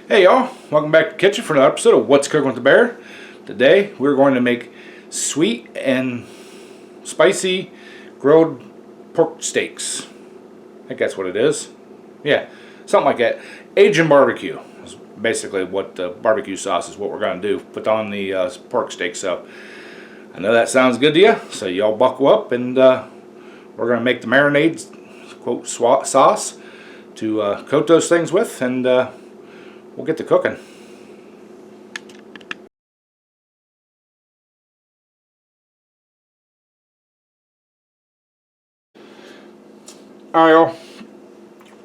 Hey y'all, welcome back to the kitchen for another episode of What's Cooking with the Bear. Today we're going to make sweet and spicy grilled pork steaks. I think that's what it is. Yeah, something like that. Aged barbecue is basically what the barbecue sauce is what we're going to do. Put on the pork steak. So I know that sounds good to you. So y'all buckle up and we're going to make the marinade quote sauce to coat those things with, and we'll get to cooking. Alright y'all,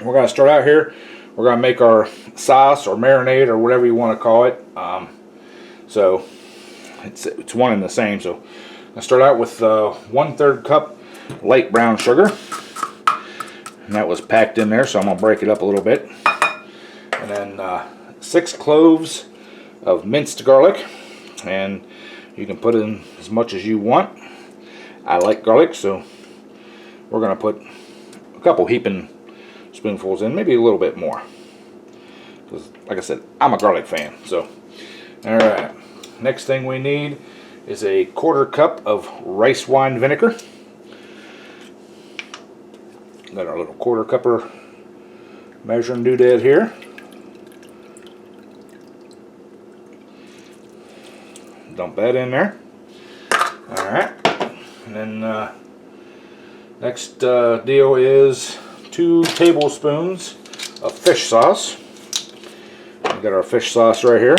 we're going to start out here. We're going to make our sauce or marinade or whatever you want to call it. So it's one and the same. So I'm going to start out with 1/3 cup light brown sugar. And that was packed in there, so I'm going to break it up a little bit. And then 6 cloves of minced garlic. And you can put in as much as you want. I like garlic, so we're going to put a couple heaping spoonfuls in, maybe a little bit more. Because, like I said, I'm a garlic fan. So, all right. Next thing we need is a 1/4 cup of rice wine vinegar. Got our little 1/4 cupper measuring doodad here. Dump that in there. All right. And then next deal is 2 tablespoons of fish sauce. We got our fish sauce right here.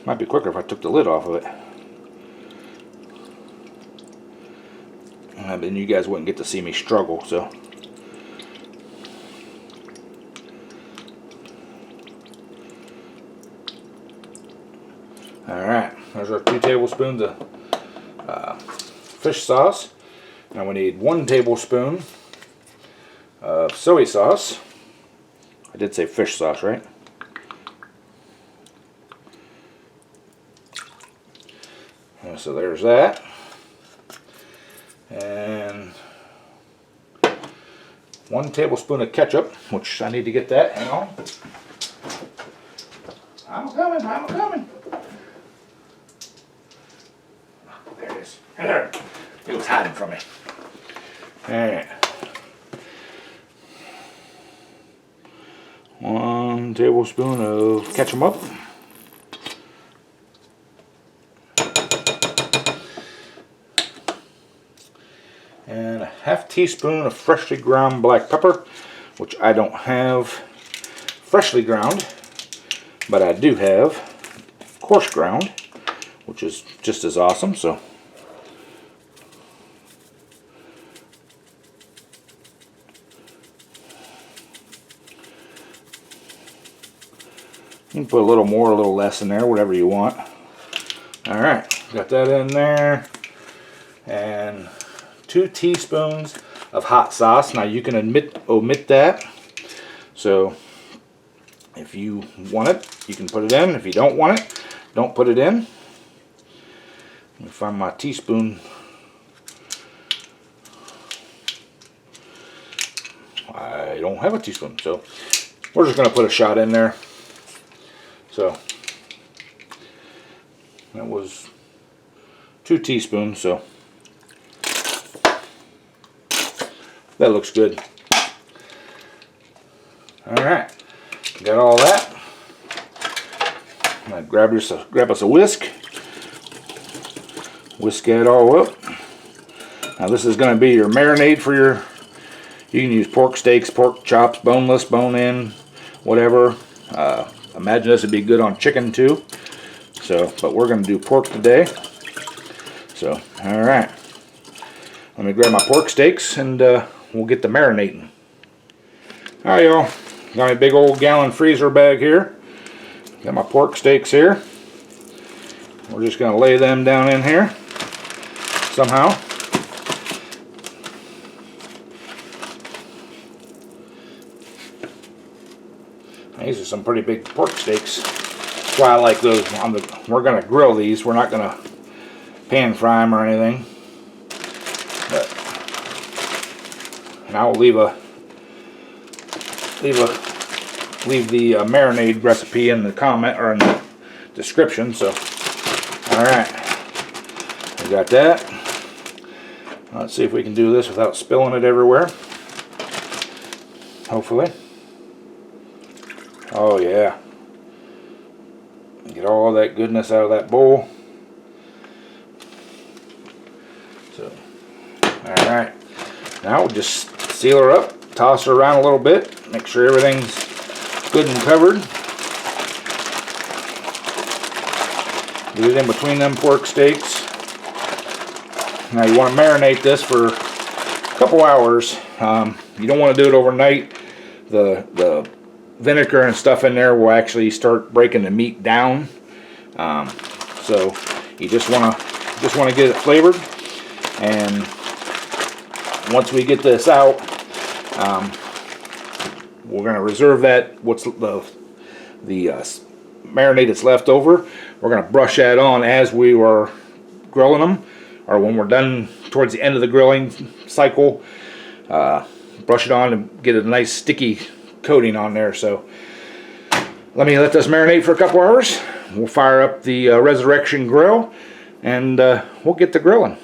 Might be quicker if I took the lid off of it. Then you guys wouldn't get to see me struggle, so. Alright, there's our 2 tablespoons of fish sauce. Now we need 1 tablespoon of soy sauce. I did say fish sauce, right? So there's that. And 1 tablespoon of ketchup, which I need to get that. Hang on. I'm coming. There it is. There. It was hiding from me. Alright. 1 tablespoon of ketchup. And a 1/2 teaspoon of freshly ground black pepper, which I don't have freshly ground, but I do have coarse ground, which is just as awesome. So you can put a little more, a little less in there, whatever you want. Alright, got that in there. And 2 teaspoons of hot sauce. Now you can omit that. So if you want it, you can put it in. If you don't want it, don't put it in. Let me find my teaspoon. I don't have a teaspoon, so we're just going to put a shot in there. So that was 2 teaspoons, so that looks good. Alright, got all that. I'm going to grab us a whisk. Whisk it all up. Now this is going to be your marinade for your, you can use pork steaks, pork chops, boneless, bone-in, whatever. Imagine this would be good on chicken too. So, but we're going to do pork today. So, alright. Let me grab my pork steaks and we'll get the marinating. Alright y'all, got my big old gallon freezer bag here. Got my pork steaks here. We're just going to lay them down in here somehow. These are some pretty big pork steaks. That's why I like those. We're going to grill these. We're not going to pan fry them or anything. But, and I will leave the marinade recipe in the comment or in the description. So, all right, we got that. Let's see if we can do this without spilling it everywhere. Hopefully. Oh yeah. Get all that goodness out of that bowl. So, all right. Now we'll just seal her up, toss her around a little bit, make sure everything's good and covered. Get it in between them pork steaks. Now you want to marinate this for a couple hours. You don't want to do it overnight. The vinegar and stuff in there will actually start breaking the meat down. So you just want to get it flavored. And once we get this out, we're going to reserve that. What's the marinade that's left over? We're going to brush that on as we were grilling them, or when we're done towards the end of the grilling cycle. Brush it on and get a nice sticky coating on there. So let this marinate for a couple hours. We'll fire up the Resurrection Grill, and we'll get to grilling.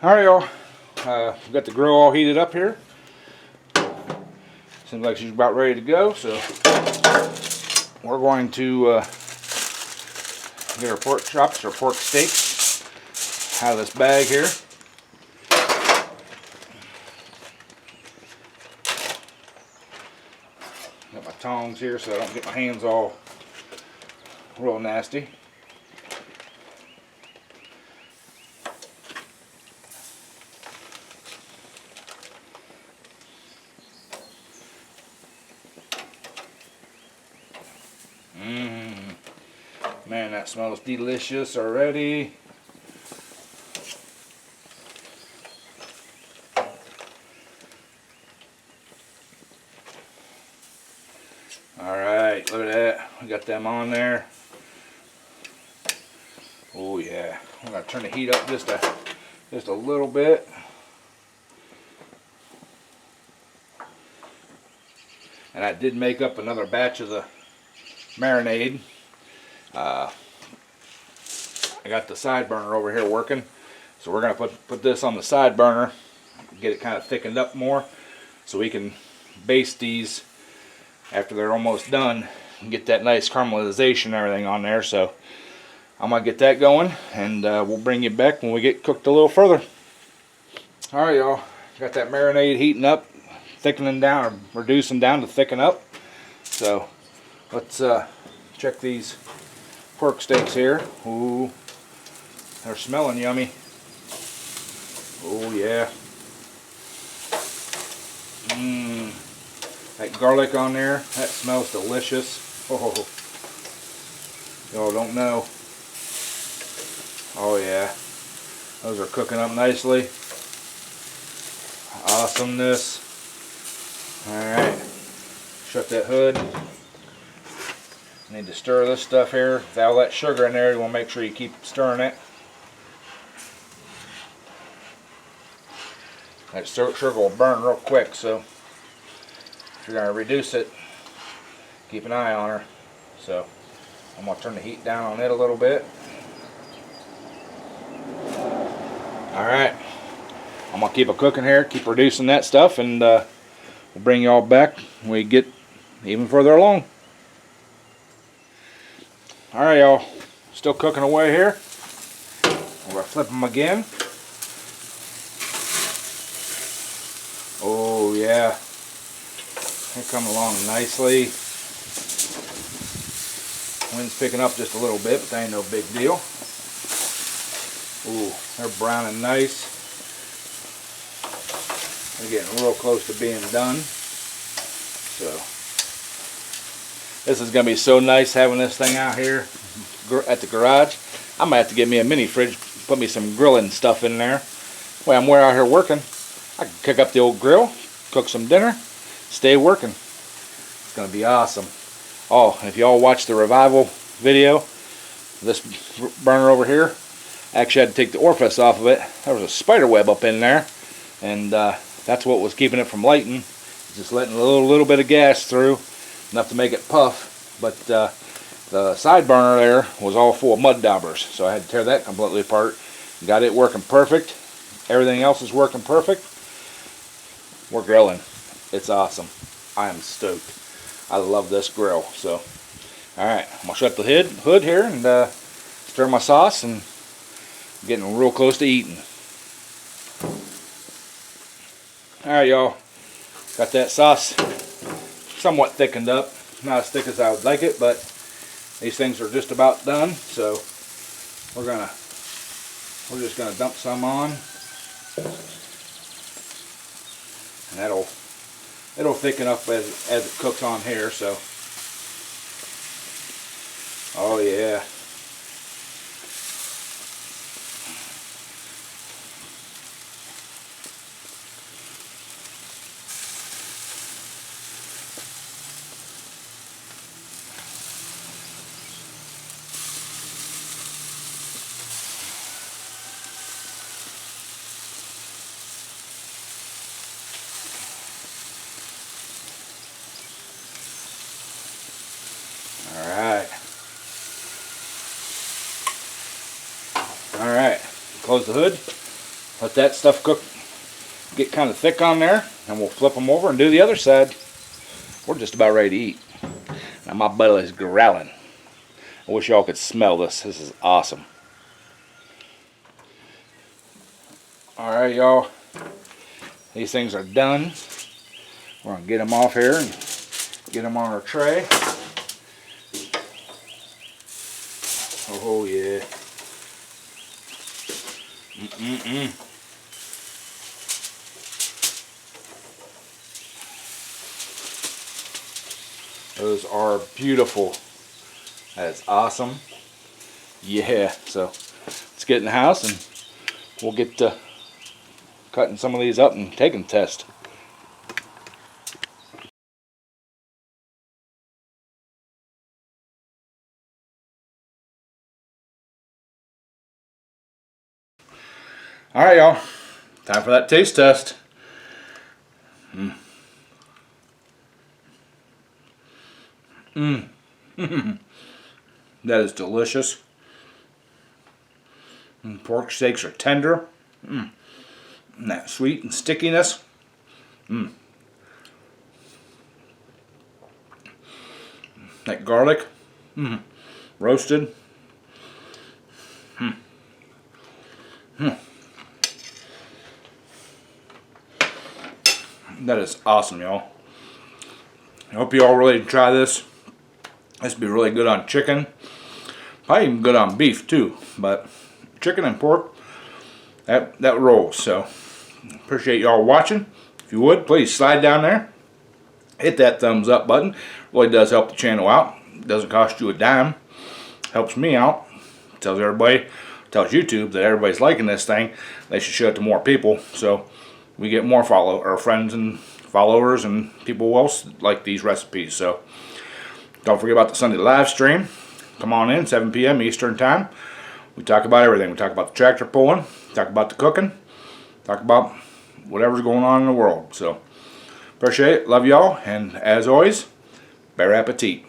Alright y'all, we've got the grill all heated up here. Seems like she's about ready to go, so we're going to get our pork chops, or pork steaks, out of this bag here. Got my tongs here so I don't get my hands all real nasty. Man, that smells delicious already. Alright, look at that. We got them on there. Oh yeah. I'm going to turn the heat up just a little bit. And I did make up another batch of the marinade. I got the side burner over here working, so we're going to put this on the side burner, get it kind of thickened up more, so we can baste these after they're almost done and get that nice caramelization and everything on there. So I'm going to get that going, and we'll bring you back when we get cooked a little further. Alright y'all, got that marinade heating up, thickening down, or reducing down to thicken up. So let's check these pork steaks here. Ooh, they're smelling yummy. Oh yeah. That garlic on there, that smells delicious. Oh, y'all don't know. Oh yeah, those are cooking up nicely. Awesomeness. Alright, shut that hood. Need to stir this stuff here. With all that sugar in there, you want to make sure you keep stirring it. That sugar will burn real quick, so if you're going to reduce it, keep an eye on her. So I'm going to turn the heat down on it a little bit. Alright, I'm going to keep it cooking here, keep reducing that stuff, and we'll bring you all back when we get even further along. Alright y'all, still cooking away here. We're going to flip them again. Oh yeah, they're coming along nicely. Wind's picking up just a little bit, but that ain't no big deal. Ooh, they're browning nice. They're getting real close to being done. So this is going to be so nice having this thing out here at the garage. I might have to get me a mini fridge, put me some grilling stuff in there. When we're out here working, I can kick up the old grill, cook some dinner, stay working. It's going to be awesome. Oh, and if y'all watch the revival video, this burner over here. Actually, I had to take the orifice off of it. There was a spider web up in there, and that's what was keeping it from lighting. Just letting a little bit of gas through, enough to make it puff. But the side burner there was all full of mud daubers, so I had to tear that completely apart. Got it working perfect. Everything else is working perfect. We're grilling. It's awesome. I am stoked. I love this grill. So, alright, I'm going to shut the hood here and stir my sauce, and getting real close to eating. Alright, y'all. Got that sauce somewhat thickened up. Not as thick as I would like it, but these things are just about done. So we're just gonna dump some on, and it'll thicken up as it cooks on here. So, oh yeah. Alright, close the hood, let that stuff cook, get kind of thick on there, and we'll flip them over and do the other side. We're just about ready to eat. Now my belly is growling. I wish y'all could smell this. This is awesome. Alright, y'all, these things are done. We're going to get them off here and get them on our tray. Oh yeah. Those are beautiful. That is awesome. Yeah, so let's get in the house and we'll get to cutting some of these up and taking tests. Alright, y'all. Time for that taste test. That is delicious. Pork steaks are tender. And that sweet and stickiness. That garlic. Roasted. That is awesome, y'all. I hope you all really try this. This would be really good on chicken. Probably even good on beef too. But chicken and pork, that rolls. So appreciate y'all watching. If you would, please slide down there. Hit that thumbs up button. Really does help the channel out. It doesn't cost you a dime. Helps me out. Tells YouTube that everybody's liking this thing. They should show it to more people. So we get more friends and followers and people who else like these recipes. So don't forget about the Sunday live stream. Come on in, 7 p.m. Eastern time. We talk about everything. We talk about the tractor pulling, talk about the cooking, talk about whatever's going on in the world. So appreciate it, love y'all, and as always, bon appetit.